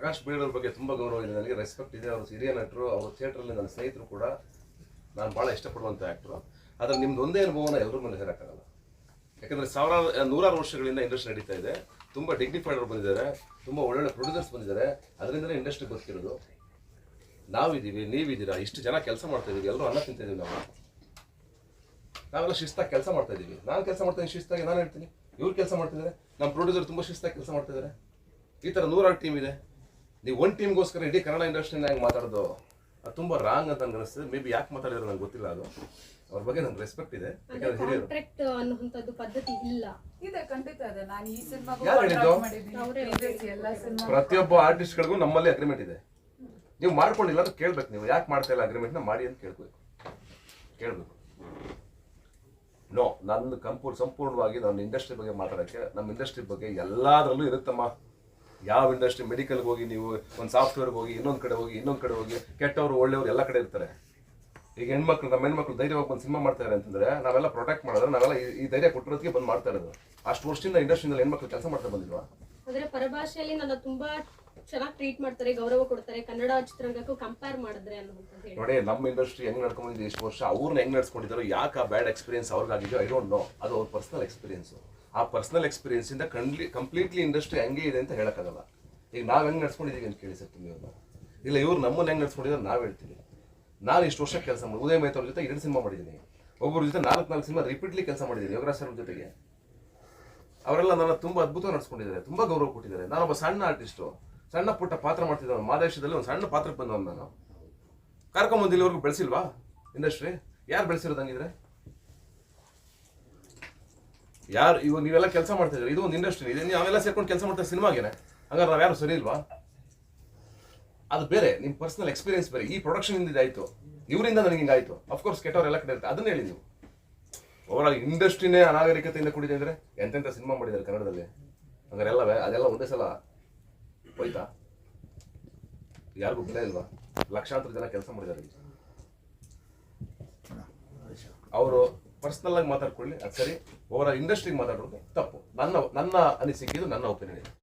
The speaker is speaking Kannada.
ಪ್ರಕಾಶ್ ಬೇಡವ್ರ ಬಗ್ಗೆ ತುಂಬ ಗೌರವ ಇದೆ, ನನಗೆ ರೆಸ್ಪೆಕ್ಟ್ ಇದೆ. ಅವರು ಹಿರಿಯ ನಟರು, ಅವರು ಥಿಯೇಟ್ರಲ್ಲಿ ನನ್ನ ಸ್ನೇಹಿತರು ಕೂಡ, ನಾನು ಭಾಳ ಇಷ್ಟಪಡುವಂಥ ಆ್ಯಕ್ಟ್ರು. ಆದರೆ ನಿಮ್ದು ಒಂದೇ ಅನುಭವನ ಎಲ್ಲರ ಮೇಲೆ ಹೇಳೋಕ್ಕಾಗಲ್ಲ. ಯಾಕಂದರೆ ನೂರಾರು ವರ್ಷಗಳಿಂದ ಇಂಡಸ್ಟ್ರಿ ನಡೀತಾ ಇದೆ. ತುಂಬ ಡಿಗ್ನಿಫೈಡ್ ಅವರು ಬಂದಿದ್ದಾರೆ, ತುಂಬ ಒಳ್ಳೊಳ್ಳೆ ಪ್ರೊಡ್ಯೂಸರ್ಸ್ ಬಂದಿದ್ದಾರೆ. ಅದರಿಂದಲೇ ಇಂಡಸ್ಟ್ರಿ ಬದುಕಿರೋದು. ನಾವಿದ್ದೀವಿ, ನೀವಿದ್ದೀರಾ, ಇಷ್ಟು ಜನ ಕೆಲಸ ಮಾಡ್ತಾ ಇದ್ದೀವಿ, ಎಲ್ಲರೂ ಅನ್ನ ತಿಂತಿದ್ದೀವಿ. ನಾವೆಲ್ಲ ಶಿಸ್ತಾಗಿ ಕೆಲಸ ಮಾಡ್ತಾ ಇದ್ದೀವಿ. ನಾನು ಕೆಲಸ ಮಾಡ್ತೀನಿ ಶಿಸ್ತಾಗಿ, ನಾನು ಹೇಳ್ತೀನಿ. ಇವ್ರು ಕೆಲಸ ಮಾಡ್ತಿದ್ದಾರೆ, ನಮ್ಮ ಪ್ರೊಡ್ಯೂಸರ್ ತುಂಬ ಶಿಸ್ತಾಗಿ ಕೆಲಸ ಮಾಡ್ತಿದ್ದಾರೆ. ಈ ಥರ ನೂರಾರು ಟೀಮ್ ಇದೆ. ನೀವು ಒಂದು ಟೀಮ್ಗೋಸ್ಕರ ಇಡೀ ಕನ್ನಡ ಇಂಡಸ್ಟ್ರಿನ ಹೆಂಗೆ ಮಾತಾಡೋದು, ಅದು ತುಂಬ ರಾಂಗ್ ಅಂತ ನನಗೆ ಅನಿಸ್ತದೆ. ಮೇ ಬಿ ಯಾಕೆ ಮಾತಾಡಿದ್ರು ನಂಗೆ ಗೊತ್ತಿಲ್ಲ. ಅದು ಅವ್ರ ಬಗ್ಗೆ ನನಗೆ ರೆಸ್ಪೆಕ್ಟ್ ಇದೆ. ಯಾಕಂದ್ರೆ ಹಿರಿಯರು ಅನ್ನುವಂಥದ್ದು ಪದ್ಧತಿ ಇಲ್ಲ. ಇದೆ, ಖಂಡಿತ ಇದೆ. ನಾನು ಈ ಸಿನಿಮಾಗೂ ಯಾರು ಹೇಳಿದ್ದು? ಎಲ್ಲ ಸಿನಿಮಾ ಪ್ರತಿಯೊಬ್ಬ ಆರ್ಟಿಸ್ಟ್ಗಳಿಗೂ ನಮ್ಮಲ್ಲಿ ಅಗ್ರಿಮೆಂಟ್ ಇದೆ. ನೀವು ಮಾಡ್ಕೊಂಡಿಲ್ಲ ಅಂತ ಕೇಳ್ಬೇಕು. ನೀವು ಯಾಕೆ ಮಾಡ್ತಾ ಇಲ್ಲ ಅಗ್ರಿಮೆಂಟ್ನ ಮಾಡಿ ಅಂತ ಕೇಳಬೇಕು. ನೋ, ನನ್ನ ಸಂಪೂರ್ಣವಾಗಿ ನನ್ನ ಇಂಡಸ್ಟ್ರಿ ಬಗ್ಗೆ ಮಾತಾಡೋಕ್ಕೆ, ನಮ್ಮ ಇಂಡಸ್ಟ್ರಿ ಬಗ್ಗೆ ಎಲ್ಲದರಲ್ಲೂ ಇರುತ್ತಮ್ಮ. ಯಾವ ಇಂಡಸ್ಟ್ರಿ, ಮೆಡಿಕಲ್ಗೆ ಹೋಗಿ, ನೀವು ಒಂದು ಸಾಫ್ಟ್ವೇರ್ಗೆ ಹೋಗಿ, ಇನ್ನೊಂದು ಕಡೆ ಹೋಗಿ, ಕೆಟ್ಟವರು ಒಳ್ಳೆಯವರು ಎಲ್ಲ ಕಡೆ ಇರ್ತಾರೆ. ಈಗ ನಮ್ಮ ಹೆಣ್ಮಕ್ಳು ಧೈರ್ಯವಾಗಿ ಬಂದು ಸಿನಿಮಾ ಮಾಡ್ತಾರೆ ಅಂತಂದ್ರೆ ನಾವೆಲ್ಲ ಪ್ರೊಟೆಕ್ಟ್ ಮಾಡಿದ್ರೆ, ನಾವೆಲ್ಲ ಈ ಧೈರ್ಯ ಕೊಟ್ಟಿರೋದಕ್ಕೆ ಬಂದು ಮಾಡ್ತಾ ಇರೋದು. ಅಷ್ಟು ವರ್ಷದಿಂದ ಇಂಡಸ್ಟ್ರಿಯಲ್ಲಿ ಹೆಣ್ಮಕ್ಳು ಕೆಲಸ ಮಾಡ್ತಾ ಬಂದಿಲ್ವಾ? ಅಂದ್ರೆ ಪರಭಾಷೆಯಲ್ಲಿ ನನ್ನ ತುಂಬಾ ಚೆನ್ನಾಗಿ ಟ್ರೀಟ್ ಮಾಡ್ತಾರೆ, ಗೌರವ ಕೊಡ್ತಾರೆ, ಕನ್ನಡ ಚಿತ್ರರಂಗಕ್ಕೂ ಕಂಪೇರ್ ಮಾಡಿದ್ರೆ ಅನ್ನುವಂಥದ್ದು. ನೋಡಿ, ನಮ್ಮ ಇಂಡಸ್ಟ್ರಿ ಹೆಂಗ್ ನಡ್ಕೊಂಡಿದ್ದು ಇಷ್ಟು ವರ್ಷ, ಅವ್ರನ್ನ ಹೆಂಗ್ ನಡ್ಸ್ಕೊಂಡಿದ್ದಾರೋ, ಯಾಕೆ ಆ ಬ್ಯಾಡ್ ಎಕ್ಸ್ಪೀರಿಯನ್ಸ್ ಅವ್ರಿಗಾಗಿದೆಯೋ ಐ ಡೋಂಟ್ ನೋ. ಅದು ಅವ್ರ ಪರ್ಸನಲ್ ಎಕ್ಸ್ಪೀರಿಯನ್ಸು. ಆ ಪರ್ಸನಲ್ ಎಕ್ಸ್ಪೀರಿಯನ್ಸಿಂದ ಕಂಪ್ಲೀಟ್ಲಿ ಇಂಡಸ್ಟ್ರಿ ಹೆಂಗೆ ಇದೆ ಅಂತ ಹೇಳೋಕ್ಕಾಗಲ್ಲ. ಈಗ ನಾವು ಹೆಂಗೆ ನಡ್ಸ್ಕೊಂಡಿದ್ದೀವಿ ಅಂತ ಕೇಳಿ ಸರ್ ನೀವು. ಇಲ್ಲ, ಇವ್ರು ನಮ್ಮನ್ನ ಹೆಂಗೆ ನಡ್ಸ್ಕೊಂಡಿದ್ದಾರೆ ನಾವು ಹೇಳ್ತೀವಿ. ನಾನು ಇಷ್ಟು ವರ್ಷ ಕೆಲಸ ಮಾಡಿ ಉದಯ ಮೇತ್ ಅವ್ರ ಜೊತೆ 2 ಸಿನಿಮಾ ಮಾಡಿದ್ದೀನಿ. ಒಬ್ಬರ ಜೊತೆ 4 ಸಿನಿಮಾ ರಿಪೀಟ್ಲಿ ಕೆಲಸ ಮಾಡಿದ್ದೀನಿ ಯೋಗರಾಜ್ ಸರ್ ಜೊತೆಗೆ. ಅವರೆಲ್ಲ ನನ್ನ ತುಂಬ ಅದ್ಭುತವಾಗಿ ನಡ್ಸ್ಕೊಂಡಿದ್ದಾರೆ, ತುಂಬ ಗೌರವ ಕೊಟ್ಟಿದ್ದಾರೆ. ನಾನೊಬ್ಬ ಸಣ್ಣ ಆರ್ಟಿಸ್ಟು, ಸಣ್ಣ ಪುಟ್ಟ ಪಾತ್ರ ಮಾಡ್ತಿದ್ದವನು. ಮಾದೇಶದಲ್ಲಿ ಒಂದು ಸಣ್ಣ ಪಾತ್ರಕ್ಕೆ ಬಂದವನು. ನಾನು ಕರ್ಕೊಂಬಂದು ಇಲ್ಲಿವರೆಗೂ ಬೆಳೆಸಿಲ್ವಾ ಇಂಡಸ್ಟ್ರಿ? ಯಾರು ಬೆಳೆಸಿರೋದು ಹಂಗಿದ್ರೆ? ಯಾರು ಇವಾಗ ನೀವೆಲ್ಲ ಕೆಲಸ ಮಾಡ್ತಾ ಇದ್ದೀರಿ, ಇದು ಒಂದು ಇಂಡಸ್ಟ್ರಿ ಇದೆ. ನಾವೆಲ್ಲ ಸೇರ್ಕೊಂಡು ಕೆಲಸ ಮಾಡ್ತಾ ಸಿನಿಮಾಗೇನೆ. ಹಂಗಾರೆ ನಾವು ಯಾರು ಸರಿ ಇಲ್ವಾ? ಅದು ಬೇರೆ, ನಿಮ್ಮ ಪರ್ಸನಲ್ ಎಕ್ಸ್ಪೀರಿಯನ್ಸ್ ಬೇರೆ. ಈ ಪ್ರೊಡಕ್ಷನ್ ಇಂದ ಆಯಿತು, ಇವರಿಂದ ನನಗೆ ಹಿಂಗಾಯಿತು. ಅಫ್ಕೋರ್ಸ್ ಕೆಟ್ಟವ್ರು ಎಲ್ಲ ಕಡೆ ಇರುತ್ತೆ, ಅದನ್ನ ಹೇಳಿ ನೀವು. ಓವರಾಲ್ ಇಂಡಸ್ಟ್ರಿನೇ ಅನಾಗರಿಕತೆಯಿಂದ ಕೂಡಿದೆ ಅಂದರೆ ಎಂತೆಂಥ ಸಿನಿಮಾ ಮಾಡಿದ್ದಾರೆ ಕನ್ನಡದಲ್ಲಿ. ಹಂಗಾರೆ ಅದೆಲ್ಲ ಒಂದೇ ಸಲ ಹೋಯ್ತಾ? ಯಾರಿಗೂ ಬೆಲೆ ಇಲ್ವಾ? ಲಕ್ಷಾಂತರ ಜನ ಕೆಲಸ ಮಾಡಿದ್ದಾರೆ. ಅವರು ಪರ್ಸನಲ್ ಆಗಿ ಮಾತಾಡ್ಕೊಳ್ಳಿ, ಅದು ಸರಿ. ಓವರಾಲ್ ಇಂಡಸ್ಟ್ರಿಗೆ ಮಾತಾಡೋದು ತಪ್ಪು. ನನ್ನ ಅನಿಸಿಕೆ, ಇದು ನನ್ನ ಒಪಿನಿಯನ್.